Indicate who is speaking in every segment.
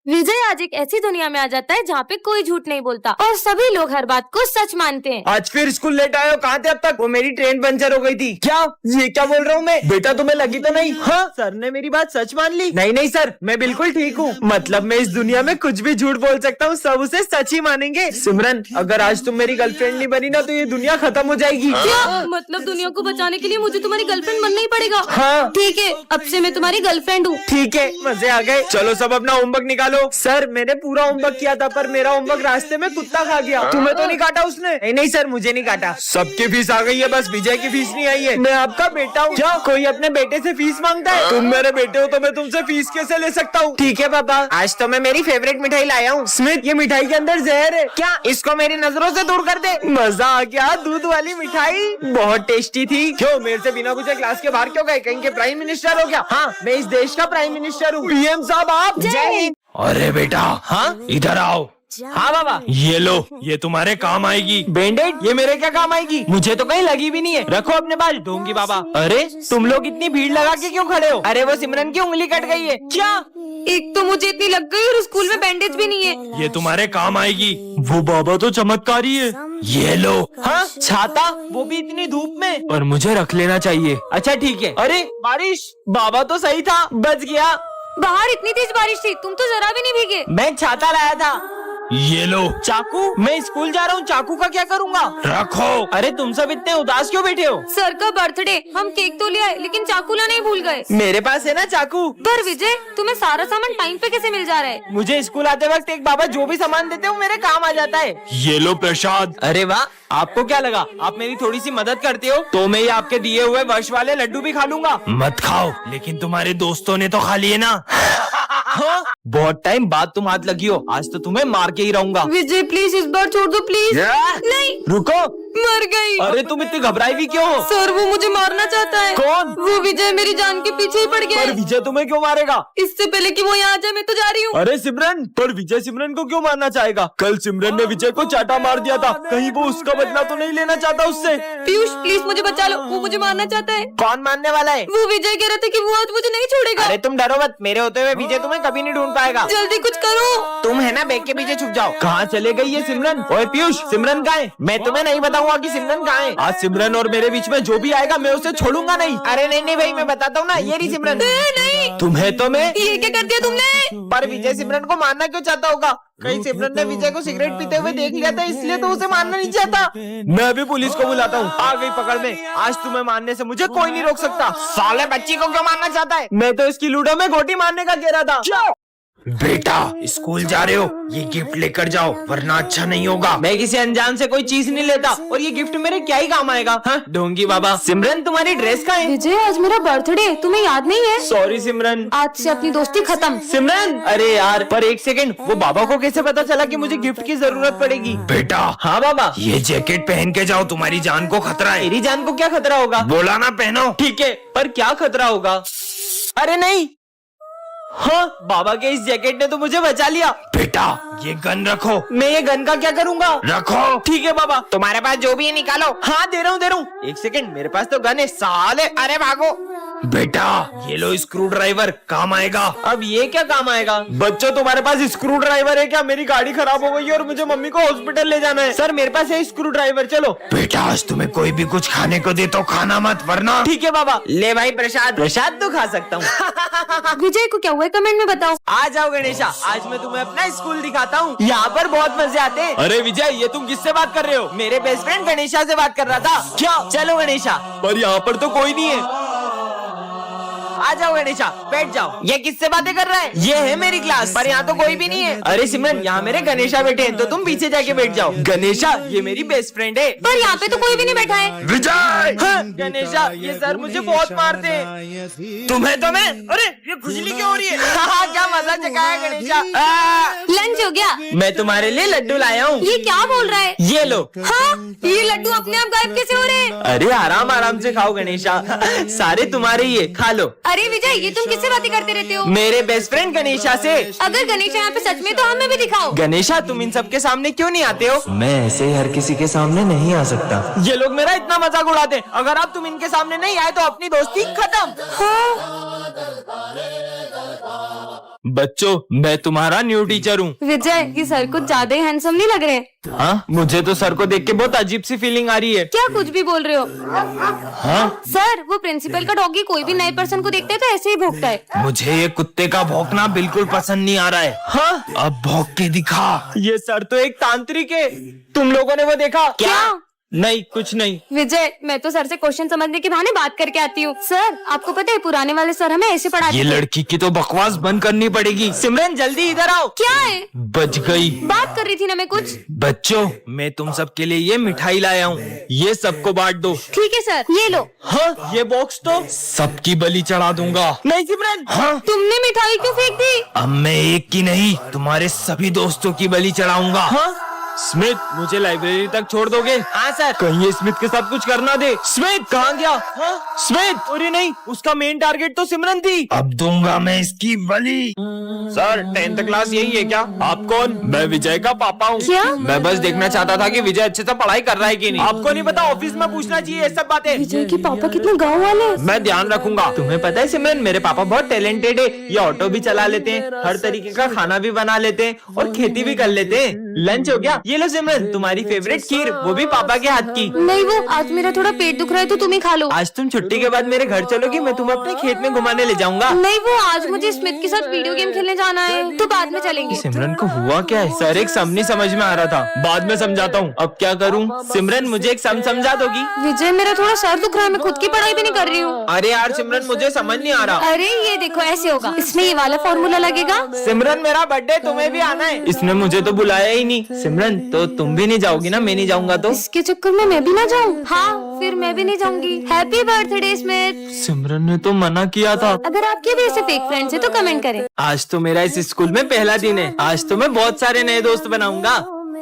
Speaker 1: विजय आज एक ऐसी दुनिया में आ जाता है जहाँ पे कोई झूठ नहीं बोलता और सभी लोग हर बात को सच मानते हैं।
Speaker 2: आज फिर स्कूल लेट आए हो? कहाँ थे अब तक? वो मेरी ट्रेन पंचर हो गई थी। क्या? ये क्या बोल रहा हूँ मैं? बेटा तुम्हें लगी तो नहीं? हाँ सर ने मेरी बात सच मान ली। नहीं नहीं सर, मैं बिल्कुल ठीक हूँ। मतलब मैं इस दुनिया में कुछ भी झूठ बोल सकता हूँ, सब उसे सच ही मानेंगे। सिमरन, अगर आज तुम मेरी गर्लफ्रेंड नहीं बनी ना तो ये दुनिया खत्म हो जाएगी।
Speaker 1: क्या मतलब दुनिया को बचाने के लिए मुझे तुम्हारी गर्लफ्रेंड बनना ही पड़ेगा?
Speaker 2: हाँ
Speaker 1: ठीक है, अब से मैं तुम्हारी गर्लफ्रेंड हूँ।
Speaker 2: ठीक है, मजे आ गए। चलो सब अपना होमवर्क निकालो। सर मैंने पूरा होमवर्क किया था पर मेरा होमवर्क रास्ते में कुत्ता खा गया। तुम्हें तो नहीं काटा उसने? नहीं नहीं सर, मुझे नहीं काटा। सबकी फीस आ गई है, बस विजय की फीस नहीं आई है। मैं आपका बेटा हूँ। क्या कोई अपने बेटे से फीस मांगता है? तुम मेरे बेटे हो तो मैं तुमसे फीस कैसे ले सकता हूँ? ठीक है पापा, आज तो मैं मेरी फेवरेट मिठाई लाया हूँ। स्मिथ, ये मिठाई के अंदर जहर है क्या? इसको मेरी नजरों से दूर कर दे। मजा आ गया, दूध वाली मिठाई बहुत टेस्टी थी। क्यों मेरे से बिना पूछे क्लास के बाहर क्यों गए? कहीं के प्राइम मिनिस्टर हो क्या? हाँ, मैं इस देश का प्राइम मिनिस्टर हूँ। पीएम साहब आप। जय हिंद।
Speaker 3: अरे बेटा,
Speaker 2: हाँ
Speaker 3: इधर आओ।
Speaker 2: हाँ बाबा।
Speaker 3: ये लो, ये तुम्हारे काम आएगी।
Speaker 2: बैंडेड? ये मेरे क्या काम आएगी? मुझे तो कहीं लगी भी नहीं है। रखो अपने पास, ढोंगी बाबा। अरे तुम लोग इतनी भीड़ लगा के क्यों खड़े हो? अरे वो सिमरन की उंगली कट गई है। क्या?
Speaker 1: एक तो मुझे इतनी लग गई और स्कूल में बैंडेज भी नहीं है।
Speaker 3: ये तुम्हारे काम आएगी। वो बाबा तो चमत्कारी है। ये लो।
Speaker 2: हाँ, छाता, वो भी इतनी धूप में? पर मुझे रख लेना चाहिए। अच्छा ठीक है। अरे बारिश, बाबा तो सही था, बच गया।
Speaker 1: बाहर इतनी तेज बारिश थी, तुम तो जरा भी नहीं भीगे।
Speaker 2: मैं छाता लाया था।
Speaker 3: ये लो।
Speaker 2: चाकू? मैं स्कूल जा रहा हूँ, चाकू का क्या करूँगा?
Speaker 3: रखो।
Speaker 2: अरे तुम सब इतने उदास क्यों बैठे हो?
Speaker 1: सर का बर्थडे, हम केक तो ले आए लेकिन चाकू लाना ही भूल गए।
Speaker 2: मेरे पास है ना चाकू।
Speaker 1: पर विजय, तुम्हें सारा सामान टाइम पे कैसे मिल जा रहा है?
Speaker 2: मुझे स्कूल आते वक्त एक बाबा जो भी सामान देते हो मेरे काम आ जाता है।
Speaker 3: ये लो प्रसाद।
Speaker 2: अरे वाह, आपको क्या लगा आप मेरी थोड़ी सी मदद करते हो तो मैं ये आपके दिए हुए वर्ष वाले लड्डू भी खा लूंगा।
Speaker 3: मत खाओ, लेकिन तुम्हारे दोस्तों ने तो खा लिए ना।
Speaker 2: हाँ? बहुत टाइम बाद तुम हाथ लगी हो, आज तो तुम्हें मार के ही रहूंगा।
Speaker 1: विजय प्लीज इस बार छोड़ दो प्लीज। नहीं,
Speaker 2: रुको।
Speaker 1: मर गई।
Speaker 2: अरे तुम इतनी घबराई भी क्यों हो?
Speaker 1: सर वो मुझे मारना चाहता है।
Speaker 2: कौन?
Speaker 1: वो विजय मेरी जान के पीछे ही पड़ गया
Speaker 2: पर
Speaker 1: है।
Speaker 2: विजय तुम्हें क्यों मारेगा?
Speaker 1: इससे पहले कि वो यहाँ आ जाए मैं तो जा रही हूँ।
Speaker 2: अरे सिमरन, पर विजय सिमरन को क्यों मारना चाहेगा? कल सिमरन ने विजय को चाटा मार दिया था, कहीं वो उसका बदला तो नहीं लेना चाहता उससे?
Speaker 1: पीयूष प्लीज मुझे बचा लो, वो मुझे मारना चाहता है।
Speaker 2: कौन मारने वाला है?
Speaker 1: वो विजय कह रहा था कि वो आज मुझे नहीं छोड़ेगा।
Speaker 2: अरे तुम डरो मत, मेरे होते हुए विजय तुम्हें कभी नहीं ढूंढ पाएगा।
Speaker 1: जल्दी कुछ करो।
Speaker 2: तुम है ना बैग के पीछे छुप जाओ। कहाँ चले गई ये सिमरन? ओए पीयूष, सिमरन कहाँ है? मैं तुम्हें नहीं बताऊंगा कि सिमरन कहाँ है। आज सिमरन और मेरे बीच में जो भी आएगा मैं उसे छोड़ूंगा नहीं। अरे नहीं नहीं भाई, मैं बताता हूँ ना, ये रही सिमरन।
Speaker 1: नहीं,
Speaker 2: तुम्हें तो मैं।
Speaker 1: ये क्या कर दिया तुमने?
Speaker 2: पर विजय सिमरन को मारना क्यों चाहता होगा? कहीं सिमरन ने विजय को सिगरेट पीते हुए देख लिया था इसलिए तो उसे मारना नहीं चाहता। मैं भी पुलिस को बुलाता हूँ, आ गई पकड़ में। आज तुम्हें मारने से मुझे कोई नहीं रोक सकता। साले बच्ची को क्यों मारना चाहता है? मैं तो इसकी लूडो में गोटी मारने का कह रहा था।
Speaker 3: बेटा, स्कूल जा रहे हो, ये गिफ्ट लेकर जाओ वरना अच्छा नहीं होगा।
Speaker 2: मैं किसी अनजान से कोई चीज नहीं लेता और ये गिफ्ट मेरे क्या ही काम आएगा? हाँ ढोंगी बाबा। सिमरन तुम्हारी ड्रेस कहाँ है?
Speaker 1: विजय आज मेरा बर्थडे, तुम्हें याद नहीं है?
Speaker 2: सॉरी सिमरन।
Speaker 1: आज से अपनी दोस्ती खत्म।
Speaker 2: सिमरन, अरे यार पर एक सेकंड, वो बाबा को कैसे पता चला कि मुझे गिफ्ट की जरूरत पड़ेगी?
Speaker 3: बेटा,
Speaker 2: हाँ बाबा।
Speaker 3: ये जैकेट पहन के जाओ, तुम्हारी जान को खतरा है।
Speaker 2: मेरी जान को क्या खतरा होगा?
Speaker 3: बोला ना पहनो।
Speaker 2: ठीक है, पर क्या खतरा होगा? अरे नहीं। हाँ, बाबा के इस जैकेट ने तो मुझे बचा लिया।
Speaker 3: बेटा, ये गन रखो।
Speaker 2: मैं ये गन का क्या करूँगा?
Speaker 3: रखो।
Speaker 2: ठीक है बाबा। तुम्हारे पास जो भी है निकालो। हाँ दे रहा हूँ। एक सेकंड, मेरे पास तो गन है साले। अरे भागो।
Speaker 3: बेटा, ये लो स्क्रू ड्राइवर, काम आएगा।
Speaker 2: अब ये क्या काम आएगा? बच्चों तुम्हारे पास स्क्रू ड्राइवर है क्या? मेरी गाड़ी खराब हो गई है और मुझे मम्मी को हॉस्पिटल ले जाना है। सर मेरे पास है स्क्रू ड्राइवर, चलो।
Speaker 3: बेटा, आज तुम्हें कोई भी कुछ खाने को दे तो खाना मत वरना।
Speaker 2: ठीक है बाबा। ले भाई प्रसाद। प्रसाद तो खा सकता हूँ।
Speaker 1: विजय को क्या हुआ है कमेंट में बताओ।
Speaker 2: आ जाओ गणेशा, आज मैं तुम्हें अपना स्कूल दिखाता हूँ। यहाँ पर बहुत मजे आते हैं। अरे विजय, ये तुम किससे बात कर रहे हो? मेरे बेस्ट फ्रेंड गणेशा से बात कर रहा था। क्या? चलो गणेशा। पर यहाँ पर तो कोई नहीं है। आ जाओ गणेशा, बैठ जाओ। ये किससे बातें कर रहा है? ये है मेरी क्लास, पर यहाँ तो कोई भी नहीं है। अरे सिमरन, यहाँ मेरे गणेशा बैठे हैं तो तुम पीछे जाके बैठ जाओ। गणेशा, ये मेरी बेस्ट फ्रेंड है।
Speaker 1: पर यहाँ पे तो कोई भी नहीं बैठा है।
Speaker 3: विजय,
Speaker 2: हाँ, गणेशा, ये सर मुझे बहुत मारते हैं।
Speaker 3: तुम्हें तो मैं। अरे ये खुजली क्यों हो रही है?
Speaker 2: हाँ, क्या मजा चकाया गणेशा।
Speaker 1: लंच हो गया।
Speaker 2: मैं तुम्हारे लिए लड्डू लाया हूँ।
Speaker 1: ये क्या बोल रहा है?
Speaker 2: ये लो।
Speaker 1: हाँ, ये लड्डू अपने आप गायब कैसे हो रहे हैं?
Speaker 2: अरे आराम आराम से खाओ गणेशा, सारे तुम्हारे ही है, खा लो।
Speaker 1: अरे विजय, ये तुम किससे बातें करते रहते हो?
Speaker 2: मेरे बेस्ट फ्रेंड गणेशा से।
Speaker 1: अगर गणेशा यहाँ पे सच में तो हमें भी दिखाओ।
Speaker 2: गणेशा, तुम इन सब के सामने क्यों नहीं आते हो?
Speaker 4: मैं ऐसे हर किसी के सामने नहीं आ सकता।
Speaker 2: ये लोग मेरा इतना मजाक उड़ाते हैं। अगर आप तुम इनके सामने नहीं आए तो अपनी दोस्ती खत्म।
Speaker 1: हाँ।
Speaker 2: बच्चों, मैं तुम्हारा न्यू टीचर हूँ।
Speaker 1: विजय, ये सर कुछ ज्यादा ही हैंडसम नहीं लग रहे?
Speaker 2: हाँ, मुझे तो सर को देख के बहुत अजीब सी फीलिंग आ रही है।
Speaker 1: क्या कुछ भी बोल रहे हो?
Speaker 2: हाँ?
Speaker 1: सर, वो प्रिंसिपल का डॉगी कोई भी नए पर्सन को देखता है तो ऐसे ही भौंकता है।
Speaker 3: मुझे ये कुत्ते का भौंकना बिल्कुल पसंद नहीं आ रहा है।
Speaker 2: हाँ?
Speaker 3: अब भौंक के दिखा।
Speaker 2: ये सर तो एक तांत्रिक है। तुम लोगों ने वो देखा?
Speaker 1: क्या?
Speaker 2: नहीं, कुछ नहीं।
Speaker 1: विजय, मैं तो सर से क्वेश्चन समझने के बहाने बात करके आती हूँ। सर, आपको पता है पुराने वाले सर हमें ऐसे पढ़ाते
Speaker 3: ये
Speaker 1: थे।
Speaker 3: लड़की की तो बकवास बंद करनी पड़ेगी।
Speaker 2: सिमरन, जल्दी इधर आओ।
Speaker 1: क्या है?
Speaker 3: बच गई।
Speaker 1: बात कर रही थी ना मैं कुछ।
Speaker 3: बच्चों, मैं तुम सबके लिए ये मिठाई लाया हूँ।
Speaker 2: ये सबको बांट दो।
Speaker 1: ठीक है सर, ये लो।
Speaker 2: हाँ? ये बॉक्स तो
Speaker 3: सबकी बलि चढ़ा दूंगा।
Speaker 2: नहीं सिमरन।
Speaker 3: हाँ?
Speaker 1: तुमने मिठाई क्यों फेंक दी?
Speaker 3: अब मैं एक की नहीं, तुम्हारे सभी दोस्तों की बलि चढ़ाऊंगा।
Speaker 2: हाँ? स्मिथ, मुझे लाइब्रेरी तक छोड़ दोगे? हाँ सर। कहीं ये स्मिथ के साथ कुछ करना दे। स्मिथ कहाँ गया? हाँ? स्मिथ, अरे नहीं, उसका मेन टारगेट तो सिमरन थी।
Speaker 3: अब दूंगा मैं इसकी बलि।
Speaker 2: सर, 10th क्लास यही है क्या? आप कौन? मैं विजय का पापा हूँ।
Speaker 1: क्या?
Speaker 2: मैं बस देखना चाहता था कि विजय अच्छे से पढ़ाई कर रहा है कि नहीं। आपको नहीं पता? ऑफिस में पूछना चाहिए ये सब बातें।
Speaker 1: विजय के पापा कितने गाँव वाले।
Speaker 2: मैं ध्यान रखूंगा। तुम्हें पता है सिमरन, मेरे पापा बहुत टैलेंटेड है। ये ऑटो भी चला लेते हैं, हर तरीके का खाना भी बना लेते हैं और खेती भी कर लेते हैं। लंच हो गया? ये लो सिमरन, तुम्हारी फेवरेट खीर, वो भी पापा के हाथ की।
Speaker 1: नहीं, वो आज मेरा थोड़ा पेट दुख रहा है तो तुम ही खा लो।
Speaker 2: आज तुम छुट्टी के बाद मेरे घर चलोगी, मैं तुम्हें अपने खेत में घुमाने ले जाऊंगा।
Speaker 1: नहीं, वो आज मुझे स्मिथ के साथ वीडियो गेम खेलने जाना है तो बाद में चलेंगे।
Speaker 2: सिमरन को हुआ क्या है? सर, एक सम नहीं समझ में आ रहा था, बाद में समझाता हूँ। अब क्या करूँ? सिमरन, मुझे एक सम समझा दोगी?
Speaker 1: विजय, मेरा थोड़ा सर दुख रहा है, मैं खुद की पढ़ाई भी नहीं कर रही हूँ।
Speaker 2: अरे यार सिमरन, मुझे समझ नहीं आ रहा।
Speaker 1: अरे ये देखो, ऐसे होगा, इसमें ये वाला फॉर्मूला लगेगा।
Speaker 2: सिमरन, मेरा बर्थडे, तुम्हें भी आना है। इसने मुझे तो बुलाया ही नहीं। सिमरन, तो तुम भी नहीं जाओगी ना? मैं नहीं जाऊंगा तो?
Speaker 1: इसके चक्कर में मैं भी ना जाऊँ? हाँ, फिर मैं भी नहीं जाऊंगी। Happy birthday Smith.
Speaker 2: सिमरन ने तो मना किया था।
Speaker 1: अगर आपके भी ऐसे फेक फ्रेंड्स है तो कमेंट करें।
Speaker 2: आज तो मेरा इस स्कूल में पहला दिन है। आज तो मैं बहुत सारे नए दोस्त बनाऊंगा।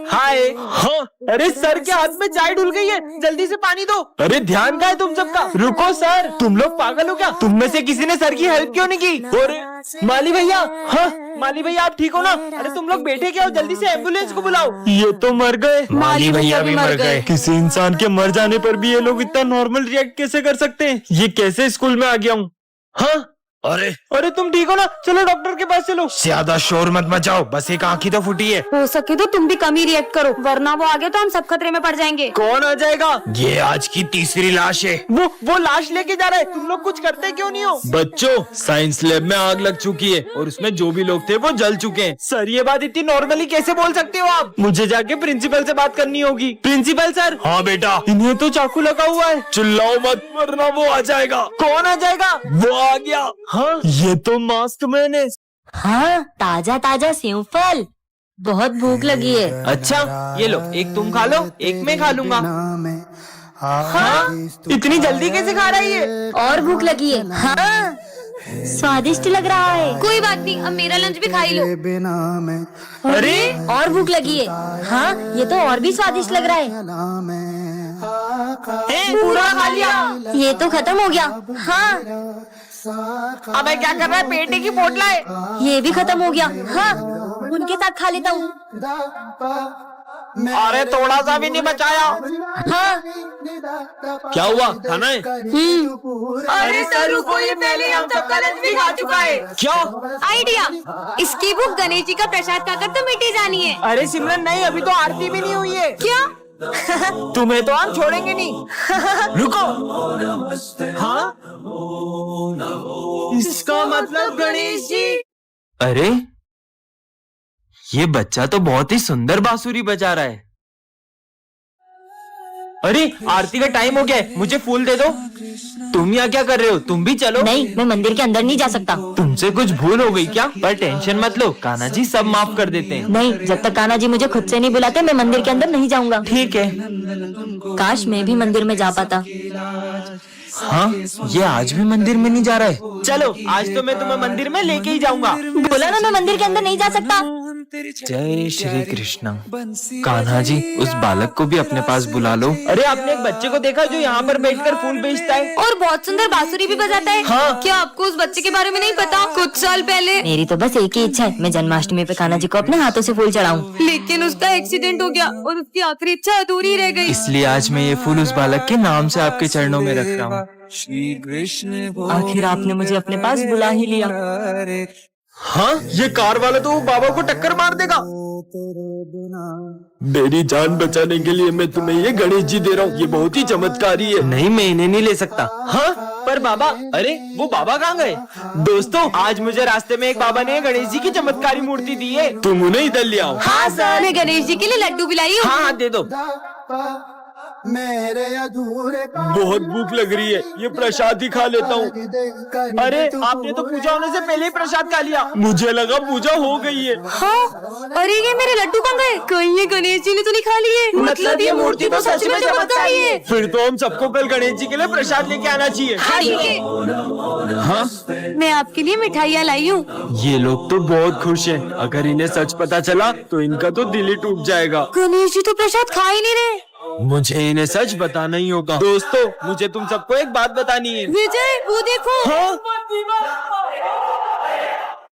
Speaker 2: हाय। हाँ? अरे सर के हाथ में चाय डुल गई है, जल्दी से पानी दो। अरे ध्यान कहाँ है तुम सबका? रुको सर, तुम लोग पागल हो क्या? तुम में से किसी ने सर की हेल्प क्यों नहीं की? और माली भैया, हाँ माली भैया, आप ठीक हो ना? अरे तुम लोग बैठे क्या हो? जल्दी से एम्बुलेंस को बुलाओ। ये तो मर गए।
Speaker 3: माली भैया भी मर गए।
Speaker 2: किसी इंसान के मर जाने पर भी ये लोग इतना नॉर्मल रिएक्ट कैसे कर सकते हैं? ये कैसे स्कूल में आ गया हूँ? हाँ? अरे तुम ठीक हो ना? चलो डॉक्टर के पास चलो।
Speaker 3: ज्यादा शोर मत मचाओ, बस एक आंख ही तो फूटी है।
Speaker 1: हो सके तो तुम भी कम ही रिएक्ट करो, वरना वो आ गया तो हम सब खतरे में पड़ जाएंगे।
Speaker 2: कौन आ जाएगा?
Speaker 3: ये आज की तीसरी लाश है।
Speaker 2: वो लाश लेके जा रहा है। तुम लोग कुछ करते क्यों नहीं हो? बच्चों, साइंस लैब में आग लग चुकी है और उसमें जो भी लोग थे वो जल चुके हैं। सर, ये बात इतनी नॉर्मली कैसे बोल सकते हो आप? मुझे जाके प्रिंसिपल से बात करनी होगी। Principal sir.
Speaker 3: हाँ बेटा।
Speaker 2: इन्हें तो चाकू लगा हुआ है।
Speaker 3: चिल्लाओ मत, वरना वो आ जाएगा।
Speaker 2: कौन आ जाएगा?
Speaker 3: वो आ गया।
Speaker 2: हाँ? ये तो मास्क मैंने।
Speaker 5: हाँ, ताजा ताजा सेव फल, बहुत भूख लगी है।
Speaker 2: अच्छा, ये लो, एक तुम खा लो, एक मैं खा लूंगा। हाँ? इतनी जल्दी कैसे खा रहा है ये?
Speaker 5: और भूख लगी है। हाँ, स्वादिष्ट लग रहा है।
Speaker 1: कोई बात नहीं, अब मेरा लंच भी खा ही लो।
Speaker 2: अरे
Speaker 5: और भूख लगी है। हाँ, ये तो और भी स्वादिष्ट लग रहा है।
Speaker 2: पूरा खा लिया।
Speaker 5: ये तो खत्म हो गया। हाँ,
Speaker 2: अब क्या कर रहा है? पेटे की पोटला है।
Speaker 5: ये भी खत्म हो गया। हाँ, उनके साथ खा लेता हूँ।
Speaker 2: अरे थोड़ा सा भी नहीं बचाया।
Speaker 5: हाँ।
Speaker 2: क्या हुआ? खाना है? अरे सर रुको, ये पहले हम सबका लंच भी खा चुका है। क्या
Speaker 1: आइडिया, इसकी भूख गणेश जी का प्रसाद खाकर तो मिटी जानी है।
Speaker 2: अरे सिमरन, नहीं, अभी तो आरती भी नहीं हुई है।
Speaker 1: क्या?
Speaker 2: तुम्हें तो हम छोड़ेंगे नहीं। रुको। हाँ? इसका मतलब गणेश जी। अरे ये बच्चा तो बहुत ही सुंदर बांसुरी बजा रहा है। अरे आरती का टाइम हो गया है, मुझे फूल दे दो। तुम यहाँ क्या कर रहे हो? तुम भी चलो।
Speaker 5: नहीं, मैं मंदिर के अंदर नहीं जा सकता।
Speaker 2: तुमसे कुछ भूल हो गई क्या? पर टेंशन मत लो, कान्हा जी सब माफ कर देते हैं।
Speaker 5: नहीं, जब तक कान्हा जी मुझे खुद से नहीं बुलाते मैं मंदिर के अंदर नहीं जाऊंगा।
Speaker 2: ठीक है।
Speaker 5: काश मैं भी मंदिर में जा पाता।
Speaker 2: हाँ, ये आज भी मंदिर में नहीं जा रहा है। चलो, आज तो मैं तुम्हें मंदिर में लेके ही जाऊंगा।
Speaker 5: बोला ना, मैं मंदिर के अंदर नहीं जा सकता।
Speaker 2: जय श्री कृष्ण। कान्हा जी, उस बालक को भी अपने पास बुला लो। अरे आपने एक बच्चे को देखा जो यहाँ पर बैठकर फूल बेचता है
Speaker 1: और बहुत सुंदर बांसुरी भी बजाता है।
Speaker 2: हाँ।
Speaker 1: क्या आपको उस बच्चे के बारे में नहीं पता? कुछ साल पहले
Speaker 5: मेरी तो बस एक ही इच्छा है, मैं जन्माष्टमी पे कान्हा जी को अपने हाथों से फूल चढ़ाऊं।
Speaker 1: लेकिन उसका एक्सीडेंट हो गया और उसकी आखिरी इच्छा अधूरी रह गई।
Speaker 2: इसलिए आज मैं ये फूल उस बालक के नाम से आपके चरणों में रख रहा हूँ।
Speaker 5: आखिर आपने मुझे अपने पास बुला ही लिया।
Speaker 2: हाँ, ये कार वाला तो बाबा को टक्कर मार देगा।
Speaker 3: मेरी जान बचाने के लिए मैं तुम्हें ये गणेश जी दे रहा हूँ, ये बहुत ही चमत्कारी है।
Speaker 2: नहीं, मैं इन्हें नहीं ले सकता। हाँ, पर बाबा, अरे वो बाबा कहाँ गए? दोस्तों, आज मुझे रास्ते में एक बाबा ने गणेश जी की चमत्कारी मूर्ति दी है।
Speaker 3: तुम उन्हें इधर ले आओ।
Speaker 1: हाँ सर, मैं गणेश जी के लिए लड्डू भी लाई हूँ।
Speaker 2: हाँ हाँ, दे दो।
Speaker 3: बहुत भूख लग रही है, ये प्रसाद ही खा लेता हूँ।
Speaker 2: अरे, आपने तो पूजा होने से पहले ही प्रसाद खा लिया।
Speaker 3: मुझे लगा पूजा हो गई है।
Speaker 1: हाँ, अरे ये मेरे लड्डू कहाँ गए? कहीं ये गणेश जी ने तो नहीं खा लिए? मतलब ये मूर्ति तो सच में चमत्कारी है।
Speaker 2: फिर तो हम सबको कल गणेश जी के लिए प्रसाद लेके आना चाहिए।
Speaker 1: हाँ ठीक है।
Speaker 3: हाँ,
Speaker 1: मैं आपके लिए मिठाइयाँ लाई हूँ।
Speaker 3: ये लोग तो बहुत खुश हैं। अगर इन्हें सच पता चला तो इनका तो दिल ही टूट जाएगा।
Speaker 1: गणेश जी तो प्रसाद खा ही नहीं रहे।
Speaker 3: मुझे इन्हें सच बताना ही होगा।
Speaker 2: दोस्तों, मुझे तुम सबको एक बात बतानी है।
Speaker 1: विजय, वो देखो।
Speaker 2: हाँ?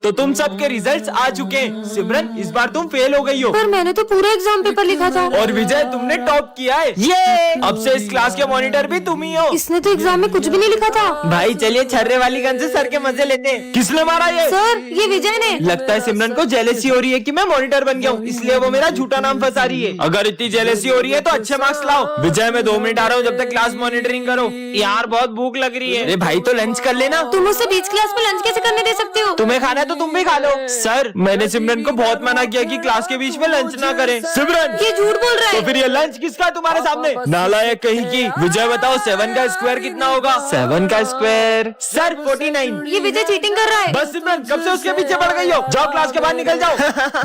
Speaker 2: तो तुम सबके रिजल्ट्स आ चुके हैं। सिमरन, इस बार तुम फेल हो गई हो।
Speaker 1: पर मैंने तो पूरा एग्जाम पेपर लिखा था।
Speaker 2: और विजय, तुमने टॉप किया है। ये अब से इस क्लास के मॉनिटर भी तुम ही हो।
Speaker 1: इसने तो एग्जाम में कुछ भी नहीं लिखा था।
Speaker 2: भाई चलिए छर्रे वाली गन से सर के मजे लेते हैं। किसने मारा ये?
Speaker 1: सर, ये विजय ने।
Speaker 2: लगता है सिमरन को जेलेसी हो रही है कि मैं मॉनिटर बन गया हूँ, इसलिए वो मेरा झूठा नाम फंसा रही है। अगर इतनी जेलेसी हो रही है तो अच्छे मार्क्स लाओ। विजय, मैं 2 मिनट आ रहा हूँ, जब तक क्लास मॉनिटरिंग करो। यार बहुत भूख लग रही है। अरे भाई, तो लंच कर लेना।
Speaker 1: तुम मुझसे बीच क्लास में लंच कैसे करने दे सकते हो?
Speaker 2: तुम्हें खाना है तो तुम भी खा लो। सर, मैंने सिमरन को बहुत मना किया कि क्लास के बीच में लंच ना करें। सिमरन,
Speaker 1: ये झूठ बोल रहा
Speaker 2: तो
Speaker 1: है।
Speaker 2: फिर ये लंच किसका है तुम्हारे सामने? नालायक कहीं की। विजय बताओ, 7 का स्क्वायर कितना होगा? 7 का स्क्वायर सर 49।
Speaker 1: ये विजय चीटिंग कर रहा है।
Speaker 2: बस सिमरन, कब से उसके पीछे पड़ गई हो? जाओ क्लास के बाहर निकल जाओ।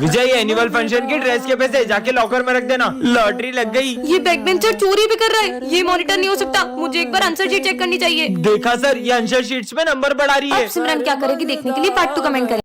Speaker 2: विजय, ये एनुअल फंक्शन की ड्रेस के पैसे जाके लॉकर में रख देना। लॉटरी लग गई।
Speaker 1: ये बैक बेंचर चोरी भी कर रहा है। ये मॉनिटर नहीं हो सकता। मुझे एक बार आंसर शीट चेक करनी चाहिए।
Speaker 2: देखा सर, ये आंसर शीट्स में नंबर बढ़ा रही
Speaker 1: अब
Speaker 2: है।
Speaker 1: सिमरन क्या करेगी देखने के लिए पार्ट 2 कमेंट करें।